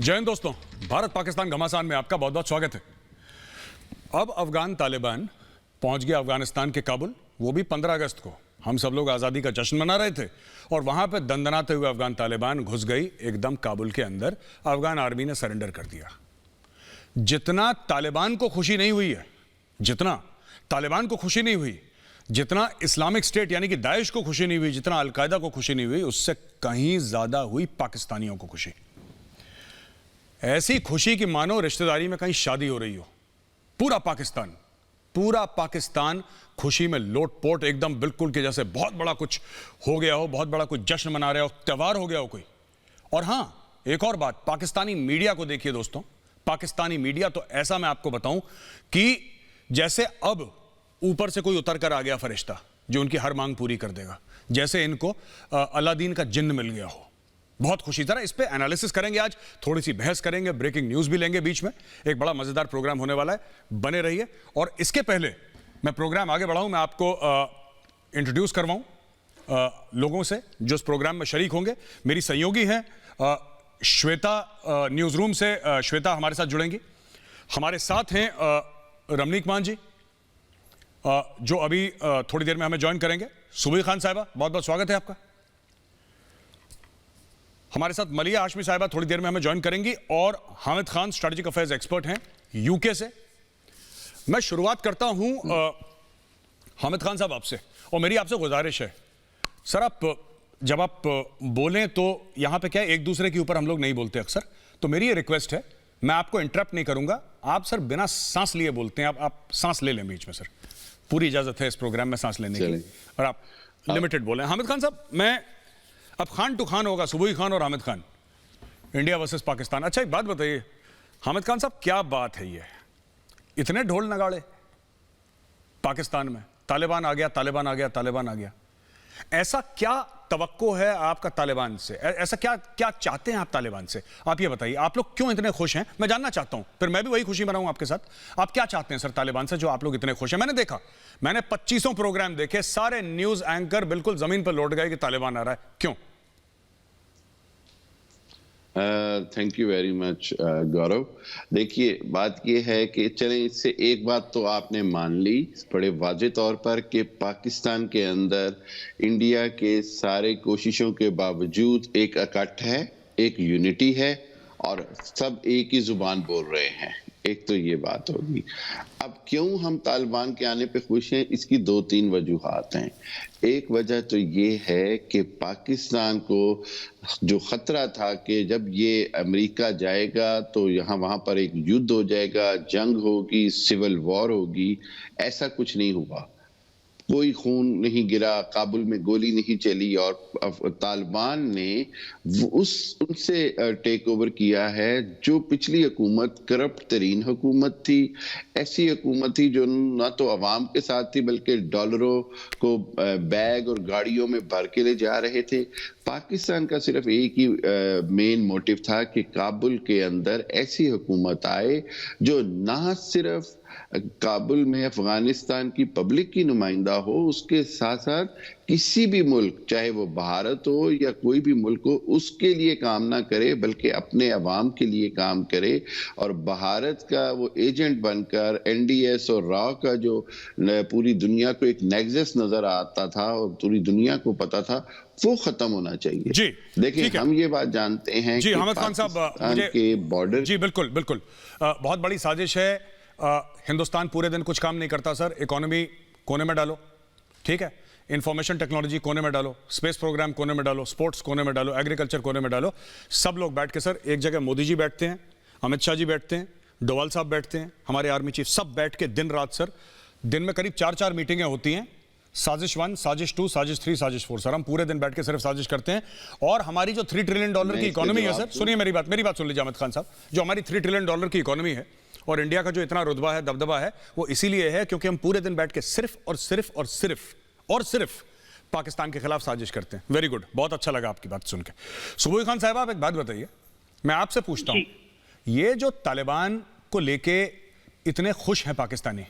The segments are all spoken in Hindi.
जय हिंद दोस्तों, भारत पाकिस्तान घमासान में आपका बहुत बहुत स्वागत है। अब अफगान तालिबान पहुंच गया अफगानिस्तान के काबुल, वो भी 15 अगस्त को। हम सब लोग आज़ादी का जश्न मना रहे थे और वहां पे दंदनाते हुए अफगान तालिबान घुस गई एकदम काबुल के अंदर। अफगान आर्मी ने सरेंडर कर दिया। जितना तालिबान को खुशी नहीं हुई है, जितना इस्लामिक स्टेट यानी कि दाइश को खुशी नहीं हुई, जितना अलकायदा को खुशी नहीं हुई, उससे कहीं ज्यादा हुई पाकिस्तानियों को खुशी। ऐसी खुशी कि मानो रिश्तेदारी में कहीं शादी हो रही हो। पूरा पाकिस्तान खुशी में लोटपोट एकदम, बिल्कुल कि जैसे बहुत बड़ा कुछ हो गया हो, बहुत बड़ा कुछ जश्न मना रहे हो, त्योहार हो गया हो कोई। और हां, एक और बात, पाकिस्तानी मीडिया को देखिए दोस्तों। पाकिस्तानी मीडिया तो ऐसा, मैं आपको बताऊं कि जैसे अब ऊपर से कोई उतर कर आ गया फरिश्ता जो उनकी हर मांग पूरी कर देगा, जैसे इनको अलादीन का जिन्न मिल गया हो। बहुत खुशी। जरा इस पे एनालिसिस करेंगे आज, थोड़ी सी बहस करेंगे, ब्रेकिंग न्यूज भी लेंगे बीच में। एक बड़ा मजेदार प्रोग्राम होने वाला है, बने रहिए। और इसके पहले मैं प्रोग्राम आगे बढ़ाऊं, मैं आपको इंट्रोड्यूस करवाऊं लोगों से जो इस प्रोग्राम में शरीक होंगे। मेरी सहयोगी हैं श्वेता, न्यूज रूम से श्वेता हमारे साथ जुड़ेंगी। हमारे साथ हैं रमनीक मान जी, जो अभी थोड़ी देर में हमें ज्वाइन करेंगे। सुबह खान साहिबा, बहुत बहुत स्वागत है आपका। हमारे साथ मलिया हाशमी साहिबा थोड़ी देर में हमें ज्वाइन करेंगी। और Hamid Khan, strategic affairs expert हैं यूके से। मैं शुरुआत करता हूं हामिद खान साहब आपसे, और मेरी आपसे गुजारिश है सर, आप जब आप बोलें तो यहां पे क्या है, एक दूसरे के ऊपर हम लोग नहीं बोलते अक्सर, तो मेरी ये रिक्वेस्ट है, मैं आपको इंटरप्ट नहीं करूंगा, आप सर बिना सांस लिए बोलते हैं। आप सांस ले लें बीच में सर, पूरी इजाजत है इस प्रोग्राम में सांस लेने की, और आप लिमिटेड बोलें। हामिद खान साहब, मैं अब खान टू खान होगा, सुबह खान और हामिद खान, इंडिया वर्सेस पाकिस्तान। अच्छा एक बात बताइए हामिद खान साहब, क्या बात है ये, इतने ढोल नगाड़े पाकिस्तान में, तालिबान आ गया, तालिबान आ गया, तालिबान आ गया। ऐसा क्या तवक्को है आपका तालिबान से, ऐसा क्या क्या चाहते हैं आप तालिबान से? आप ये बताइए, आप लोग क्यों इतने खुश हैं? मैं जानना चाहता हूं, फिर मैं भी वही खुशी मनाऊं आपके साथ। आप क्या चाहते हैं सर तालिबान से जो आप लोग इतने खुश हैं? मैंने 25 प्रोग्राम देखे, सारे न्यूज एंकर बिल्कुल जमीन पर लौट गए कि तालिबान आ रहा है। क्यों? थैंक यू वेरी मच गौरव। देखिए, बात यह है कि चलें, इससे एक बात तो आपने मान ली बड़े वाज़ेह तौर पर कि पाकिस्तान के अंदर इंडिया के सारे कोशिशों के बावजूद एक इकट्ठ है, एक यूनिटी है और सब एक ही जुबान बोल रहे हैं। एक तो ये बात होगी। अब क्यों हम तालिबान के आने पे खुश हैं, इसकी 2-3 वजूहात हैं। एक वजह तो ये है कि पाकिस्तान को जो खतरा था कि जब ये अमेरिका जाएगा तो यहाँ वहाँ पर एक युद्ध हो जाएगा, जंग होगी, सिविल वॉर होगी, ऐसा कुछ नहीं हुआ। कोई खून नहीं गिरा, काबुल में गोली नहीं चली और तालिबान ने उनसे टेक ओवर किया है जो पिछली हुकूमत करप्ट तरीन हुकूमत थी। ऐसी हुकूमत थी जो ना तो अवाम के साथ थी बल्कि डॉलरों को बैग और गाड़ियों में भर के ले जा रहे थे। पाकिस्तान का सिर्फ एक ही मेन मोटिव था कि काबुल के अंदर ऐसी हुकूमत आए जो ना सिर्फ काबुल में अफगानिस्तान की पब्लिक की नुमाइंदा हो, उसके साथ साथ किसी भी मुल्क, चाहे वो भारत हो या कोई भी मुल्क हो, उसके लिए काम ना करे बल्कि अपने अवाम के लिए काम करे। और भारत का वो एजेंट बनकर एनडीएस और रॉ का जो पूरी दुनिया को एक नेक्सस नजर आता था और पूरी दुनिया को पता था, वो खत्म होना चाहिए। जी देखिए, हम ये बात जानते हैं जी कि हामिद खान साहब, के बॉर्डर, जी बिल्कुल बिल्कुल, बहुत बड़ी साजिश है। हिंदुस्तान पूरे दिन कुछ काम नहीं करता सर। इकोनॉमी कोने में डालो, ठीक है, इंफॉर्मेशन टेक्नोलॉजी कोने में डालो, स्पेस प्रोग्राम कोने में डालो, स्पोर्ट्स कोने में डालो, एग्रीकल्चर कोने में डालो, सब लोग बैठ के सर एक जगह, मोदी जी बैठते हैं, अमित शाह जी बैठते हैं, डोवाल साहब बैठते हैं, हमारे आर्मी चीफ, सब बैठ के दिन रात सर, दिन में करीब 4-4 मीटिंगें होती हैं। साजिश 1, साजिश 2, साजिश 3, साजिश 4 सर, हम पूरे दिन बैठ के सिर्फ साजिश करते हैं। और हमारी जो $3 ट्रिलियन की इकोनॉमी है सर, सुनिए मेरी बात सुन लीजिए अमित खान साहब, जो हमारी $3 ट्रिलियन की इकोनॉमी है और इंडिया का जो इतना रुतबा है, दबदबा है, वो इसीलिए है क्योंकि हम पूरे दिन बैठ के सिर्फ और सिर्फ और सिर्फ और सिर्फ पाकिस्तान के खिलाफ साजिश करते हैं। वेरी गुड, बहुत अच्छा लगा आपकी बात सुन के। सुबह खान साहब, आप एक बात बताइए, मैं आपसे पूछता हूं, ये जो तालिबान को लेके इतने खुश हैं पाकिस्तानी,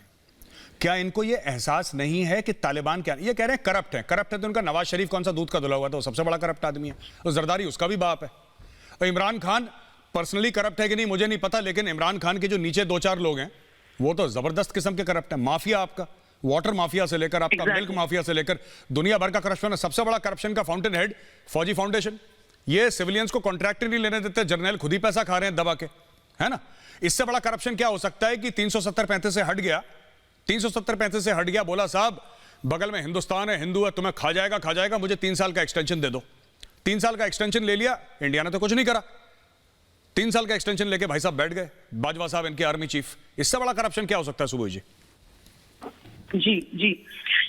क्या इनको ये एहसास नहीं है कि तालिबान क्या, ये कह रहे हैं करप्ट है तो उनका नवाज शरीफ कौन सा दूध का धुला हुआ था, वो सबसे बड़ा करप्ट आदमी है, और जरदारी उसका भी बाप है, और इमरान खान पर्सनली करप्ट है कि नहीं मुझे नहीं पता, लेकिन इमरान खान के जो नीचे 2-4 लोग हैं वो तो जबरदस्त किस्म के करप्ट है। माफिया आपका, वाटर माफिया से लेकर आपका मिल्क माफिया से लेकर दुनिया भर का करप्शन है। सबसे बड़ा करप्शन का फाउंटेन हेड फौजी फाउंडेशन, ये सिविलियंस को कॉन्ट्रैक्ट नहीं लेने देते, जर्नल खुद ही पैसा खा रहे हैं दबा के, है ना। इससे बड़ा करप्शन क्या हो सकता है कि 370-35 से हट गया, 370-35 से हट गया, बोला साहब बगल में हिंदुस्तान है, हिंदू है, तुम्हें खा जाएगा, मुझे 3 साल का एक्सटेंशन दे दो। 3 साल का एक्सटेंशन ले लिया, इंडिया ने तो कुछ नहीं करा। 3 साल का एक्सटेंशन लेके भाई साहब बैठ गए, बाजवा साहब इनके आर्मी चीफ। इससे बड़ा करप्शन क्या हो सकता है सुबोध जी? जी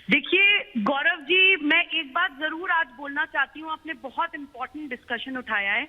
देखिए गौरव जी, मैं एक बात जरूर आज बोलना चाहती हूँ। आपने बहुत इंपॉर्टेंट डिस्कशन उठाया है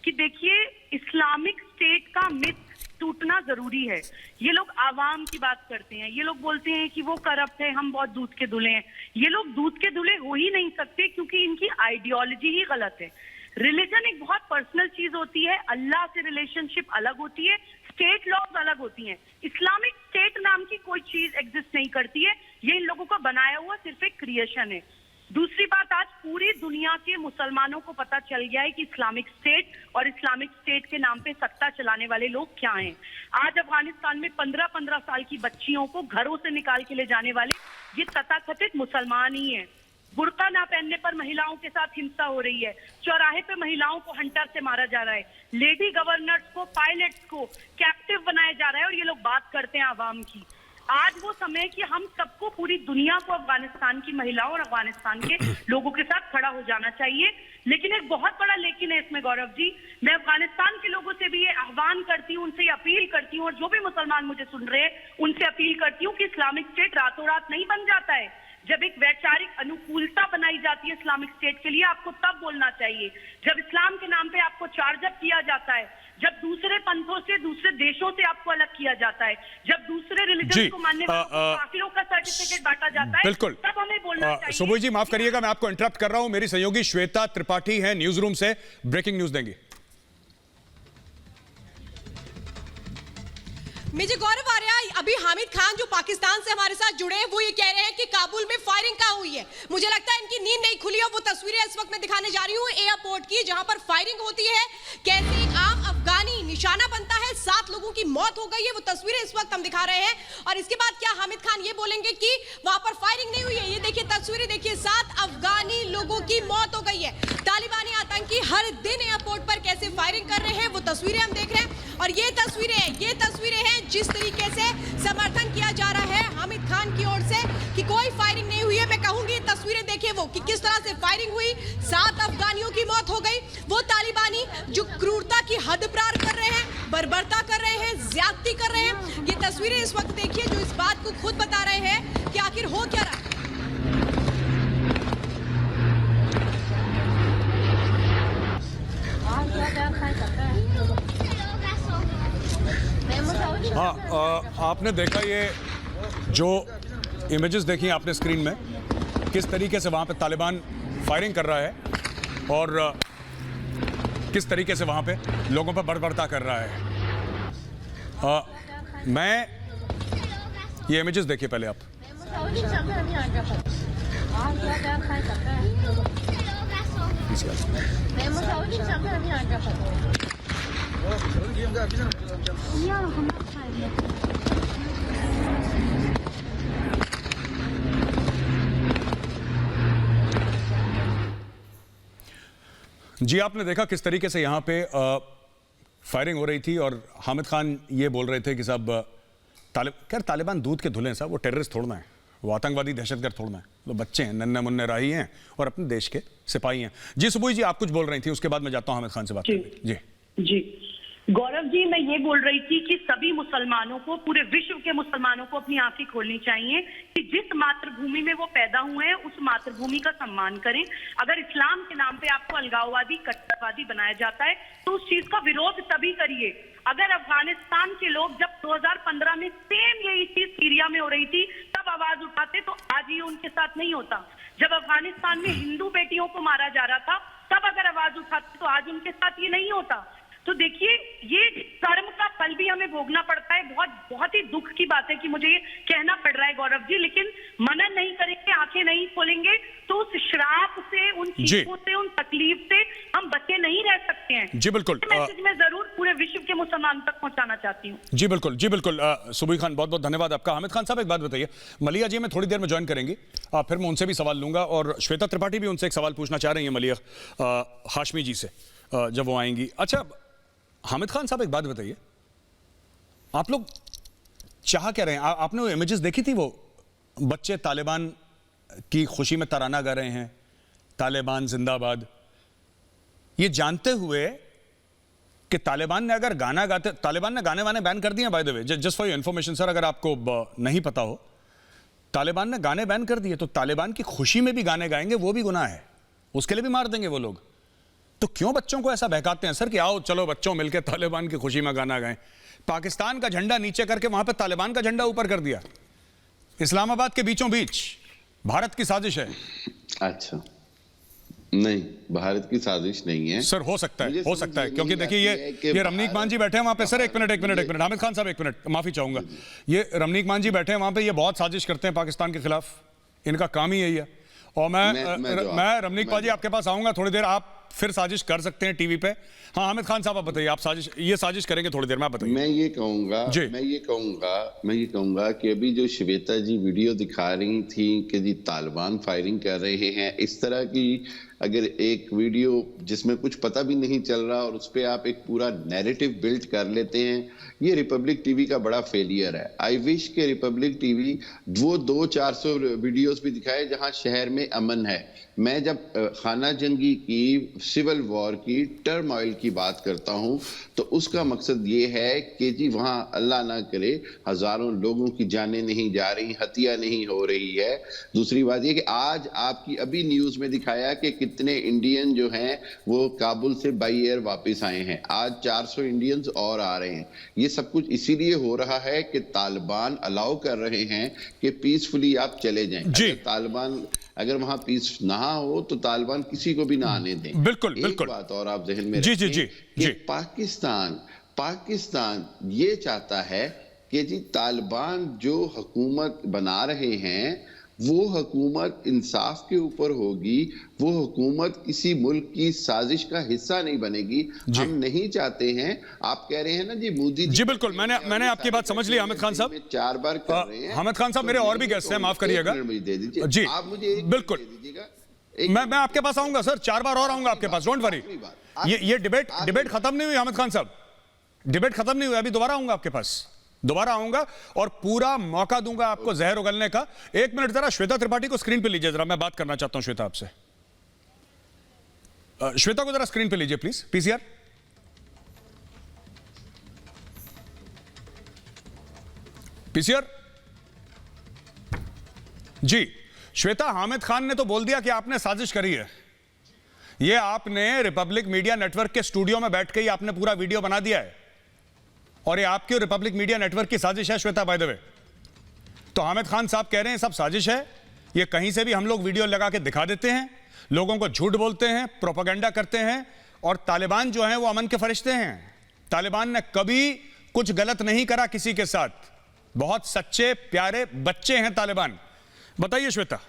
कि देखिए इस्लामिक स्टेट का मिथ टूटना जरूरी है। ये लोग आवाम की बात करते हैं, ये लोग बोलते हैं कि वो करप्ट है, हम बहुत दूध के धुले हैं। ये लोग दूध के धुले हो ही नहीं सकते क्योंकि इनकी आइडियोलॉजी ही गलत है। रिलीजन एक बहुत पर्सनल चीज होती है, अल्लाह से रिलेशनशिप अलग होती है, स्टेट लॉज अलग होती हैं। इस्लामिक स्टेट नाम की कोई चीज एग्जिस्ट नहीं करती है, ये इन लोगों का बनाया हुआ सिर्फ एक क्रिएशन है। दूसरी बात, आज पूरी दुनिया के मुसलमानों को पता चल गया है कि इस्लामिक स्टेट और इस्लामिक स्टेट के नाम पे सत्ता चलाने वाले लोग क्या हैं। आज अफगानिस्तान में 15-15 साल की बच्चियों को घरों से निकाल के ले जाने वाले ये तथाकथित मुसलमान ही हैं। बुर्का ना पहनने पर महिलाओं के साथ हिंसा हो रही है, चौराहे पे महिलाओं को हंटर से मारा जा रहा है, लेडी गवर्नर्स को, पायलट्स को कैप्टिव बनाया जा रहा है, और ये लोग बात करते हैं आवाम की। आज वो समय कि हम सबको, पूरी दुनिया को अफगानिस्तान की महिलाओं और अफगानिस्तान के लोगों के साथ खड़ा हो जाना चाहिए। लेकिन एक बहुत बड़ा लेकिन है इसमें गौरव जी, मैं अफगानिस्तान के लोगों से भी ये आह्वान करती हूँ, उनसे अपील करती हूँ, और जो भी मुसलमान मुझे सुन रहे हैं उनसे अपील करती हूँ कि इस्लामिक स्टेट रातों रात नहीं बन जाता है। जब एक वैचारिक अनुकूलता बनाई जाती है इस्लामिक स्टेट के लिए, आपको तब बोलना चाहिए। जब इस्लाम के नाम पे आपको चार्ज अप किया जाता है, जब दूसरे पंथों से, दूसरे देशों से आपको अलग किया जाता है, जब दूसरे रिलीजन को मानने वालों को काफिरों का सर्टिफिकेट बांटा जाता है, बिल्कुल, तब हमें बोलना चाहिए। सुबोध जी माफ करिएगा, मैं आपको इंटरप्ट कर रहा हूं। मेरी सहयोगी श्वेता त्रिपाठी है न्यूज रूम से, ब्रेकिंग न्यूज देंगी। मुझे गौरव आ रहा है, अभी हामिद खान जो पाकिस्तान से हमारे साथ जुड़े हैं वो ये कह रहे हैं कि काबुल में फायरिंग कहाँ हुई है। मुझे लगता है इनकी नींद नहीं खुली, और वो तस्वीरें इस वक्त मैं दिखाने जा रही हूँ एयरपोर्ट की, जहां पर फायरिंग होती है, कैसे एक आम अफगानी निशाना बनता है, 7 लोगों की मौत हो गई है। वो तस्वीरें इस वक्त हम दिखा रहे हैं, और इसके बाद क्या हामिद खान ये बोलेंगे कि वहां पर फायरिंग नहीं हुई है। ये देखिए तस्वीरें, देखिए 7 अफगानी लोगों की मौत हो गई है। तालिबानी आतंकी हर दिन एयरपोर्ट पर कैसे फायरिंग कर रहे हैं वो तस्वीरें हम देख रहे हैं, और ये तस्वीरें हैं जिस तरीके से समर्थन किया जा रहा है हामिद खान की ओर से कि कोई फायरिंग नहीं हुई है। मैं कहूंगी तस्वीरें देखिए वो कि किस तरह से फायरिंग हुई, 7 अफगानियों की मौत हो गई। वो तालिबानी जो क्रूरता की हद पार कर रहे हैं, बर्बरता कर रहे हैं, ज्यादती कर रहे हैं, ये तस्वीरें इस वक्त देखिए जो इस बात को खुद बता रहे हैं कि आखिर हो क्या रहा है। हाँ, आपने देखा ये जो इमेजेस देखी आपने स्क्रीन में, किस तरीके से वहाँ पे तालिबान फायरिंग कर रहा है और किस तरीके से वहाँ पे लोगों पर बर्बरता कर रहा है। मैं ये इमेजेस देखिए पहले आप। जी आपने देखा किस तरीके से यहाँ पे फायरिंग हो रही थी, और हामिद खान ये बोल रहे थे कि साहब तालिबान दूध के धुले हैं साहब, वो टेररिस्ट थोड़ना है, वो आतंकवादी दहशतगर्द थोड़ना है, वो बच्चे हैं, नन्हे मुन्ने राही हैं और अपने देश के सिपाही हैं। जी सुबोध जी आप कुछ बोल रही थी, उसके बाद मैं जाता हूँ हामिद खान से बात करने। जी गौरव जी, मैं ये बोल रही थी कि सभी मुसलमानों को, पूरे विश्व के मुसलमानों को अपनी आंखें खोलनी चाहिए कि जिस मातृभूमि में वो पैदा हुए हैं उस मातृभूमि का सम्मान करें। अगर इस्लाम के नाम पे आपको अलगाववादी, कट्टरवादी बनाया जाता है तो उस चीज का विरोध तभी करिए। अगर अफगानिस्तान के लोग जब 2015 में सेम यही चीज सीरिया में हो रही थी तब आवाज उठाते तो आज ये उनके साथ नहीं होता। जब अफगानिस्तान में हिंदू बेटियों को मारा जा रहा था तब अगर आवाज उठाते तो आज उनके साथ ये नहीं होता। तो देखिए ये कर्म का फल भी हमें भोगना पड़ता है। बहुत ही दुख की बात है कि मुझे ये कहना पड़ रहा है गौरव जी, लेकिन मनन नहीं करेंगे, आंखें नहीं खोलेंगे तो उस श्राप से, उन चीजों से, उन तकलीफ से हम बचे नहीं रह सकते हैं। जी बिल्कुल। मैसेज में जरूर पूरे विश्व विश्व के मुसलमान तक पहुंचाना चाहती हूँ। जी बिल्कुल, जी बिल्कुल। सुबी खान, बहुत बहुत धन्यवाद आपका। हामिद खान साहब, एक बात बताइए, मलिया जी मैं थोड़ी देर में ज्वाइन करेंगी, फिर मैं उनसे भी सवाल लूंगा, और श्वेता त्रिपाठी भी उनसे एक सवाल पूछना चाह रही हैं मलिया हाशमी जी से जब वो आएंगी। अच्छा हामिद खान साहब, एक बात बताइए, आप लोग चाह क्या रहे हैं? आपने वो इमेजेस देखी थी, वो बच्चे तालिबान की खुशी में तराना गा रहे हैं, तालिबान जिंदाबाद, ये जानते हुए कि तालिबान ने अगर गाना गाते, तालिबान ने गाने वाने बैन कर दिए by the way, just for your information sir, अगर आपको नहीं पता हो, तालिबान ने गाने बैन कर दिए, तो तालिबान की खुशी में भी गाने गाएंगे वो भी गुनाह है, उसके लिए भी मार देंगे वो लोग। तो क्यों बच्चों को ऐसा बहकाते हैं सर कि आओ चलो बच्चों मिलकर तालिबान की खुशी में गाना गाएं? पाकिस्तान का झंडा नीचे करके वहां पर तालिबान का झंडा ऊपर कर दिया, इस्लामाबाद के बीचों बीच। भारत की साजिश है? अच्छा, नहीं, भारत की साजिश नहीं है सर। हो सकता है, हो सकता है, क्योंकि देखिए ये रमनीक मान जी बैठे हैं वहां पे। सर एक मिनट हामिद खान साहब, एक मिनट, माफी चाहूंगा, ये रमनीक मान जी बैठे हैं वहां पे, ये बहुत साजिश करते हैं पाकिस्तान के खिलाफ, इनका काम ही यही है। और मैं रमनीक पाजी आपके पास आऊंगा थोड़ी देर, आप फिर साजिश कर सकते हैं टीवी पे। हाँ हामिद खान साहब आप बताइए, आप ये साजिश करेंगे थोड़ी देर में, आप बताइए। मैं ये कहूंगा कि अभी जो श्वेता जी वीडियो दिखा रही थी कि जी तालिबान फायरिंग कर रहे हैं, इस तरह की अगर एक वीडियो जिसमें कुछ पता भी नहीं चल रहा और उस पर आप एक पूरा नैरेटिव बिल्ड कर लेते हैं, ये रिपब्लिक टीवी का बड़ा फेलियर है। आई विश के रिपब्लिक टीवी वो 200-400 वीडियोस भी दिखाए जहां शहर में अमन है। मैं जब खाना जंगी की, सिविल वॉर की, टर्मोइल की बात करता हूं तो उसका मकसद ये है कि जी वहां अल्लाह ना करे हजारों लोगों की जानें नहीं जा रही, हत्या नहीं हो रही है। दूसरी बात ये कि आज आपकी अभी न्यूज में दिखाया कि कितने इंडियन जो हैं वो काबुल से बाई एयर वापस आए हैं, आज 400 इंडियंस और आ रहे हैं। ये सब कुछ इसीलिए हो रहा है कि तालिबान अलाउ कर रहे हैं कि पीसफुली आप चले जाएं। अगर तालिबान अगर वहां पीस ना हो तो तालिबान किसी को भी ना आने दें। बिल्कुल एक बात और आप जहन में रखें कि पाकिस्तान ये चाहता है कि जी तालिबान जो हुकूमत बना रहे हैं वो हुकूमत इंसाफ के ऊपर होगी, वो हुकूमत किसी मुल्क की साजिश का हिस्सा नहीं बनेगी। हम नहीं चाहते हैं। आप कह रहे हैं ना जी मोदी जी बिल्कुल, मैंने आपकी बात समझ ली हामिद खान साहब, 4 बार कर रहे हैं। हामिद खान साहब मेरे और भी गेस्ट हैं, माफ करिएगा जी, आप मुझे बिल्कुल दे दीजिएगा। मैं आपके पास आऊंगा सर, 4 बार और आऊंगा आपके पास, डोंट वरी। ये डिबेट खत्म नहीं हुई हामिद खान साहब, डिबेट खत्म नहीं हुई, अभी दोबारा आऊंगा आपके पास, दोबारा आऊंगा और पूरा मौका दूंगा आपको जहर उगलने का। 1 मिनट जरा श्वेता त्रिपाठी को स्क्रीन पे लीजिए, जरा मैं बात करना चाहता हूं श्वेता आपसे। श्वेता को जरा स्क्रीन पे लीजिए प्लीज, पीसीआर। पीसीआर जी, श्वेता, हामिद खान ने तो बोल दिया कि आपने साजिश करी है। ये आपने रिपब्लिक मीडिया नेटवर्क के स्टूडियो में बैठ के ही आपने पूरा वीडियो बना दिया है, और ये आपके रिपब्लिक मीडिया नेटवर्क की साजिश है श्वेता, बाय द वे। तो हामिद खान साहब कह रहे हैं सब साजिश है, ये कहीं से भी हम लोग वीडियो लगा के दिखा देते हैं, लोगों को झूठ बोलते हैं, प्रोपेगेंडा करते हैं, और तालिबान जो है वो अमन के फरिश्ते हैं। तालिबान ने कभी कुछ गलत नहीं करा किसी के साथ, बहुत सच्चे प्यारे बच्चे हैं तालिबान। बताइए श्वेता।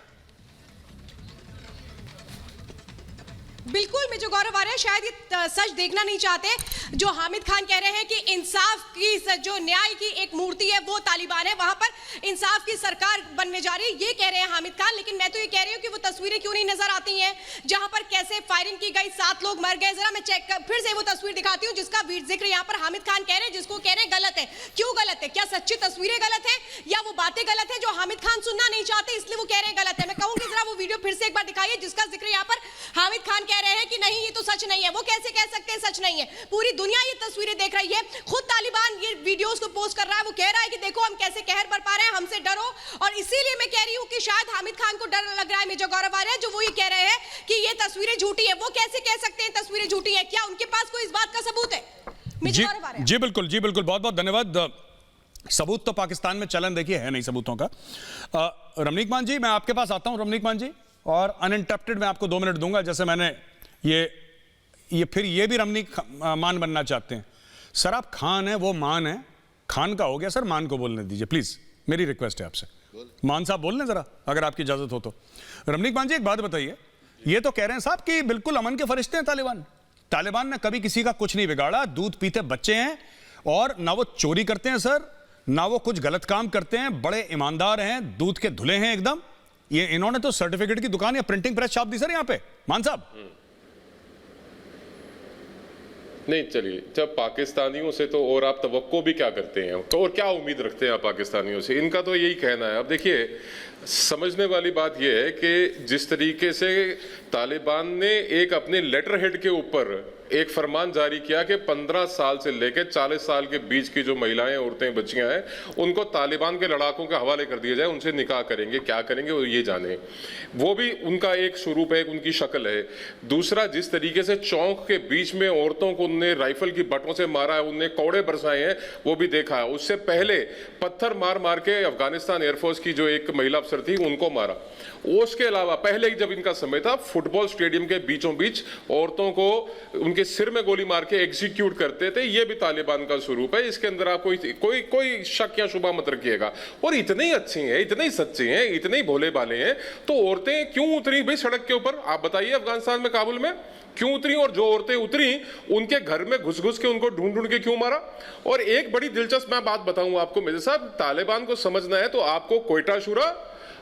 बिल्कुल मुझे गौरव आ रहा है, शायद ये सच देखना नहीं चाहते। जो हामिद खान कह रहे हैं कि इंसाफ की जो न्याय की एक मूर्ति है वो तालिबान है, वहां पर इंसाफ की सरकार बनने जा रही है, ये कह रहे हैं हामिद खान। लेकिन मैं तो ये कह रही हूँ कि वो तस्वीरें क्यों नहीं नजर आती हैं जहां पर कैसे फायरिंग की गई, 7 लोग मर गए। जरा मैं चेक फिर से वो तस्वीर दिखाती हूँ जिसका जिक्र यहाँ पर हामिद खान कह रहे हैं, जिसको कह रहे हैं गलत है। क्यों गलत है? क्या सच्ची तस्वीरें गलत है या वो बातें गलत है जो हामिद खान सुनना नहीं चाहते इसलिए वो कह रहे हैं गलत है? मैं कहूंगी जरा वो वीडियो फिर से एक बार दिखाइए जिसका जिक्र यहाँ पर हामिद खान कह रहे हैं कि नहीं ये तो सच नहीं है। वो कैसे कह सकते हैं सच नहीं है? पूरी दुनिया ये तस्वीरें देख रही है, खुद तालिबान ये वीडियोस को पोस्ट कर रहा है, वो कह रहा है कि देखो हम कैसे कहर बरपा रहे हैं, हमसे डरो। और इसीलिए मैं कह रही हूं कि शायद हामिद खान को डर लग रहा है, मुझे गौरव आ रहा है, जो वो ये कह रहे हैं कि ये तस्वीरें झूठी है। वो कैसे कह सकते हैं तस्वीरें झूठी है? क्या उनके पास कोई इस बात का सबूत है? मुझे गौरव आ रहा है। जी बिल्कुल, जी बिल्कुल, बहुत बहुत धन्यवाद। सबूत तो पाकिस्तान में चलन देखिए है नहीं सबूतों का। रमनीक मान जी मैं आपके पास आता हूं। रमनीक मान जी, और अनइंटरप्टेड मैं आपको 2 मिनट दूंगा, जैसे मैंने ये फिर ये भी रमनीक मान बनना चाहते हैं। सर आप खान है, वो मान है, खान का हो गया सर, मान को बोलने दीजिए प्लीज, मेरी रिक्वेस्ट है आपसे। मान साहब बोल लें जरा, अगर आपकी इजाजत हो तो। रमनीक मान जी एक बात बताइए, ये तो कह रहे हैं साहब कि बिल्कुल अमन के फरिश्ते हैं तालिबान, तालिबान ने कभी किसी का कुछ नहीं बिगाड़ा, दूध पीते बच्चे हैं और ना वो चोरी करते हैं सर, ना वो कुछ गलत काम करते हैं, बड़े ईमानदार हैं, दूध के धुले हैं एकदम। ये इन्होंने तो सर्टिफिकेट की दुकान या प्रिंटिंग प्रेस छाप दी सर यहाँ पे, मान साहब। नहीं चलिए, जब पाकिस्तानियों से तो और आप तवक्को भी क्या करते हैं, तो और क्या उम्मीद रखते हैं आप पाकिस्तानियों से? इनका तो यही कहना है। अब देखिए, समझने वाली बात यह है कि जिस तरीके से तालिबान ने एक अपने लेटर हेड के ऊपर एक फरमान जारी किया कि 15 साल से लेकर 40 साल के बीच की जो महिलाएं, औरतें, बच्चियां हैं, उनको तालिबान के लड़ाकों के हवाले कर दिया जाए, उनसे निकाह करेंगे, क्या करेंगे वो ये जाने। वो भी उनका एक स्वरूप है, उनकी शक्ल है। दूसरा, जिस तरीके से चौक के बीच में औरतों को उनने राइफल की बटों से मारा है, उनने कौड़े बरसाए हैं, वो भी देखा है। उससे पहले पत्थर मार मार के अफगानिस्तान एयरफोर्स की जो एक महिला अफसर थी उनको मारा। उसके अलावा पहले ही जब इनका समय था, फुटबॉल स्टेडियम के बीचों बीच औरतों को उनके सिर में गोली मार के एग्जीक्यूट करते थे। ये भी तालिबान का स्वरूप है, इसके अंदर आप कोई शक या शुबा मत रखिएगा। और इतने ही अच्छे हैं, इतने ही सच्चे हैं, इतने ही भोले भाले हैं, तो औरतें क्यों उतरी भाई सड़क के ऊपर? आप बताइए, अफगानिस्तान में, काबुल में क्यों उतरी? और जो औरतें उतरी, उनके घर में घुस घुस के उनको ढूंढ ढूंढ के क्यों मारा? और एक बड़ी दिलचस्प मैं बात बताऊं आपको मेरे साहब, तालिबान को समझना है तो आपको कोयटा शूरा,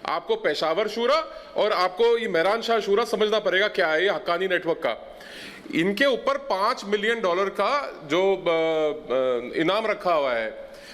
आपको पेशावर शूरा और आपको ये मेहरान शाह शूरा समझना पड़ेगा क्या है ये हक्कानी नेटवर्क का। इनके ऊपर $5 मिलियन का जो इनाम रखा हुआ है।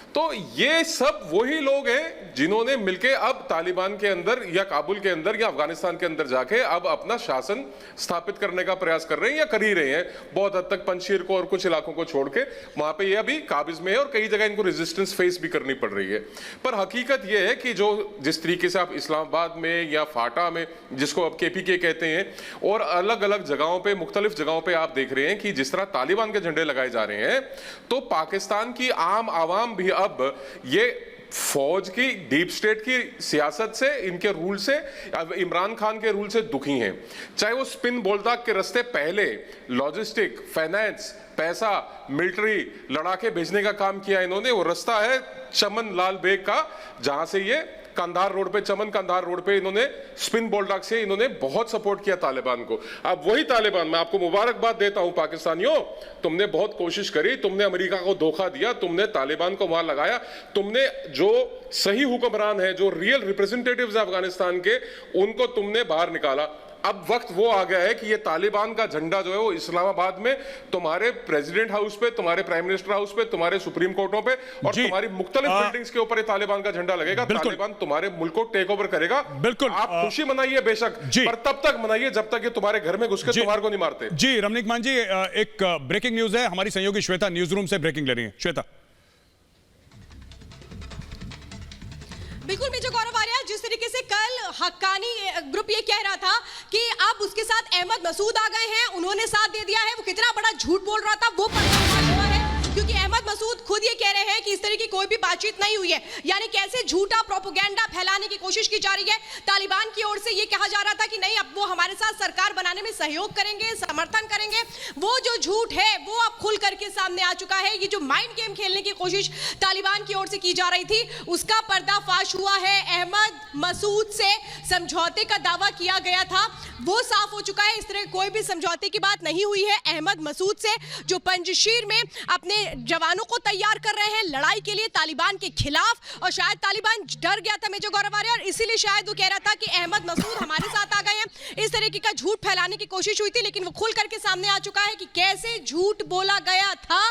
तो ये सब वही लोग हैं जिन्होंने मिलके अब तालिबान के अंदर या काबुल के अंदर या अफगानिस्तान के अंदर जाके अब अपना शासन स्थापित करने का प्रयास कर रहे हैं या कर ही रहे हैं, बहुत हद तक पंजशीर को और कुछ इलाकों को छोड़ के। वहां पे ये अभी काबिज में है और कई जगह इनको रेजिस्टेंस फेस भी करनी पड़ रही है। पर हकीकत ये है कि जो जिस तरीके से आप इस्लामाबाद में या फाटा में, जिसको अब KPK कहते हैं, और अलग अलग जगहों पे, मुख्तलिफ जगहों पे आप देख रहे हैं कि जिस तरह तालिबान के झंडे लगाए जा रहे हैं, तो पाकिस्तान की आम आवाम भी अब ये फौज की, डीप स्टेट की सियासत से, इनके रूल से, इमरान खान के रूल से दुखी हैं। चाहे वो स्पिन बोलदाक के रास्ते पहले लॉजिस्टिक, फाइनेंस, पैसा, मिलिट्री, लड़ाके भेजने का काम किया इन्होंने। वो रास्ता है चमन लाल बेग का, जहां से ये कंधार रोड पे, चमन कंधार रोड पे इन्होंने स्पिन बोल्डाक से इन्होंने बहुत सपोर्ट किया तालिबान को। अब वही तालिबान, मैं आपको मुबारकबाद देता हूं पाकिस्तानियों, तुमने बहुत कोशिश करी, तुमने अमेरिका को धोखा दिया, तुमने तालिबान को वहां लगाया, तुमने जो सही हुक्मरान है, जो रियल रिप्रेजेंटेटिव्स है अफगानिस्तान के, उनको तुमने बाहर निकाला। अब वक्त वो आ गया है कि ये तालिबान का झंडा जो है वो इस्लामाबाद में तुम्हारे प्रेसिडेंट हाउस पे, तुम्हारे प्राइम मिनिस्टर हाउस पे, तुम्हारे सुप्रीम कोर्टों पे और तुम्हारी मुख्तलिफ बिल्डिंग्स के ऊपर ये तालिबान का झंडा लगेगा। तालिबान तुम्हारे मुल्क को टेक ओवर करेगा। बिल्कुल, आप खुशी मनाइए बेशक, पर तब तक मनाइए जब तक ये तुम्हारे घर में घुस के तुम्हारे को नहीं मारते। जी रमनीक मान जी, एक ब्रेकिंग न्यूज है, हमारी सहयोगी श्वेता न्यूज रूम से ब्रेकिंग ले रही है। श्वेता। बिल्कुल मेजर गौरव आर्या, जिस तरीके से कल हक्कानी ग्रुप ये कह रहा था कि अब उसके साथ अहमद मसूद आ गए हैं, उन्होंने साथ दे दिया है, वो कितना बड़ा झूठ बोल रहा था वो पर्दाफाश हुआ है, क्योंकि अहमद मसूद खुद ये कह रहे हैं कि इस तरह की कोई भी बातचीत नहीं हुई है। यानी कैसे झूठा प्रोपेगेंडा फैलाने की कोशिश की जा रही है। तालिबान की ओर से ये कहा जा रहा था कि नहीं, अब वो हमारे साथ सरकार बनाने में सहयोग करेंगे, समर्थन करेंगे। वो जो झूठ है वो अब खुल करके सामने आ चुका है। ये जो माइंड गेम खेलने की कोशिश तालिबान की ओर से की जा रही थी, उसका पर्दाफाश हुआ है। अहमद मसूद से समझौते का दावा किया गया था, वो साफ हो चुका है। इस तरह कोई भी समझौते की बात नहीं हुई है अहमद मसूद से, जो पंजशीर में अपने जवानों को तैयार कर रहे हैं लड़ाई के लिए तालिबान के खिलाफ। और शायद तालिबान डर गया था मेजर गौरव आर्या, और इसीलिए शायद वो कह रहा था कि अहमद मसूद हमारे साथ आ गए हैं। इस तरीके का झूठ फैलाने की कोशिश हुई थी, लेकिन वो खुल करके सामने आ चुका है कि कैसे झूठ बोला गया था।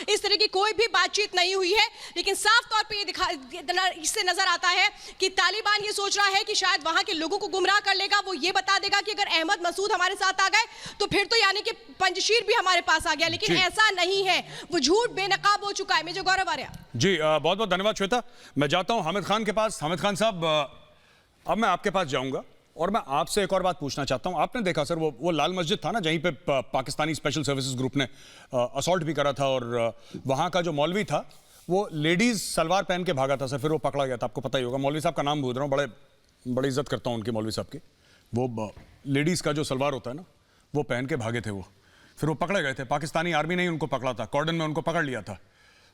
इस तरह की कोई भी बातचीत नहीं हुई है, लेकिन साफ तौर पर इससे नजर आता है कि तालिबान ये सोच रहा है कि शायद वहां के लोगों को गुमराह कर लेगा। वो ये बता देगा कि अगर अहमद मसूद हमारे साथ आ गए तो फिर तो यानी कि पंजशीर भी हमारे पास आ गया, लेकिन ऐसा नहीं है। वो झूठ बेनकाब हो चुका है। मेजर गौरव आर्या जी, बहुत बहुत धन्यवाद श्वेता। मैं जाता हूं हामिद खान के पास। हामिद खान साहब, अब मैं आपके पास जाऊंगा और मैं आपसे एक और बात पूछना चाहता हूं। आपने देखा सर वो लाल मस्जिद था ना, जहीं पे पाकिस्तानी स्पेशल सर्विसेज ग्रुप ने असॉल्ट भी करा था, और वहां का जो मौलवी था वो लेडीज सलवार पहन के भागा था सर, फिर वो पकड़ा गया था। आपको पता ही होगा, मौलवी साहब का नाम भूल रहा हूँ, बड़ी इज्जत करता हूँ उनके मौलवी साहब की। वो लेडीज का जो सलवार होता है ना, वो पहन के भागे थे वो, फिर वो पकड़े गए थे। पाकिस्तानी आर्मी ने ही उनको पकड़ा था, कॉर्डन में उनको पकड़ लिया था।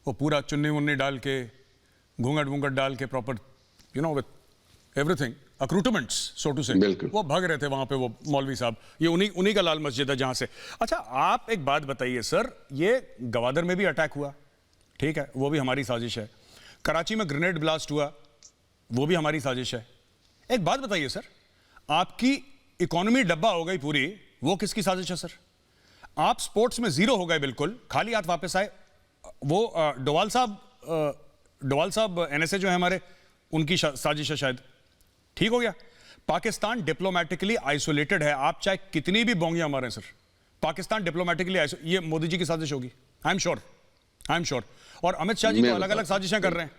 वो पूरा चुन्नी वुन्नी डाल के, घूंघट वूंघट डाल के, proper with everything accoutrements so to say, बिल्कुल। वो भाग रहे थे वहां पे, वो मौलवी साहब, ये उन्हीं का लाल मस्जिद है जहां से। अच्छा, आप एक बात बताइए सर, ये गवादर में भी अटैक हुआ, ठीक है, वो भी हमारी साजिश है। कराची में ग्रेनेड ब्लास्ट हुआ, वो भी हमारी साजिश है। एक बात बताइए सर, आपकी इकोनॉमी डब्बा हो गई पूरी, वो किसकी साजिश है सर? आप स्पोर्ट्स में जीरो हो गए, बिल्कुल खाली हाथ वापस आए। वो डोवाल साहब एनएसए जो है हमारे, उनकी साजिश है शायद। ठीक हो गया। पाकिस्तान डिप्लोमेटिकली आइसोलेटेड है, आप चाहे कितनी भी बोंगियां मारें सर, पाकिस्तान डिप्लोमेटिकली ये मोदी जी की साजिश होगी, आई एम श्योर। और अमित शाह जी तो अलग अलग साजिशें कर रहे हैं।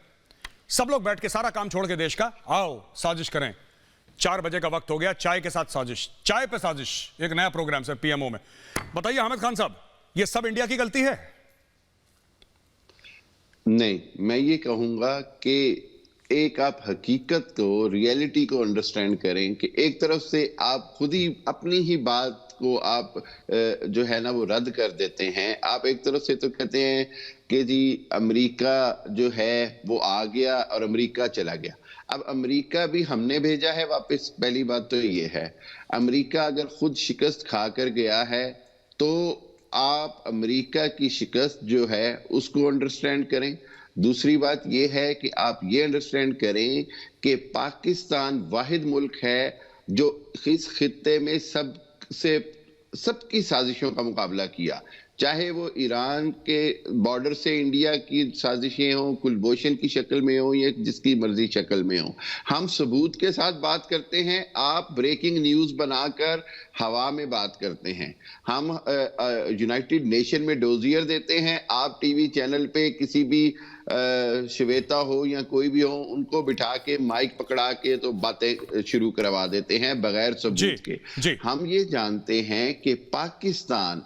सब लोग बैठ के सारा काम छोड़ के देश का, आओ साजिश करें। 4 बजे का वक्त हो गया, चाय के साथ साजिश, चाय पे साजिश, एक नया प्रोग्राम सर पीएमओ में। बताइए हामिद खान साहब, ये सब इंडिया की गलती है? नहीं, मैं ये कहूंगा कि एक आप हकीकत को, रियलिटी को अंडरस्टैंड करें कि एक तरफ से आप खुद ही अपनी ही बात को आप जो है ना वो रद्द कर देते हैं। आप एक तरफ से तो कहते हैं कि जी अमेरिका जो है वो आ गया और अमेरिका चला गया। अब अमेरिका भी हमने भेजा है वापस, पहली बात तो ये है। अमेरिका अगर खुद शिकस्त खाकर गया है तो आप अमेरिका की शिकस्त जो है उसको अंडरस्टैंड करें। दूसरी बात यह है कि आप ये अंडरस्टैंड करें कि पाकिस्तान वाहिद मुल्क है जो इस खित्ते में सबकी साजिशों का मुकाबला किया, चाहे वो ईरान के बॉर्डर से इंडिया की साजिशें हों, कुलभूषण की शक्ल में हो या जिसकी मर्जी शक्ल में हो। हम सबूत के साथ बात करते हैं, आप ब्रेकिंग न्यूज बनाकर हवा में बात करते हैं। हम यूनाइटेड नेशन में डोजियर देते हैं, आप टीवी चैनल पे किसी भी श्वेता हो या कोई भी हो, उनको बिठा के माइक पकड़ा के तो बातें शुरू करवा देते हैं बगैर सबूत के। हम ये जानते हैं कि पाकिस्तान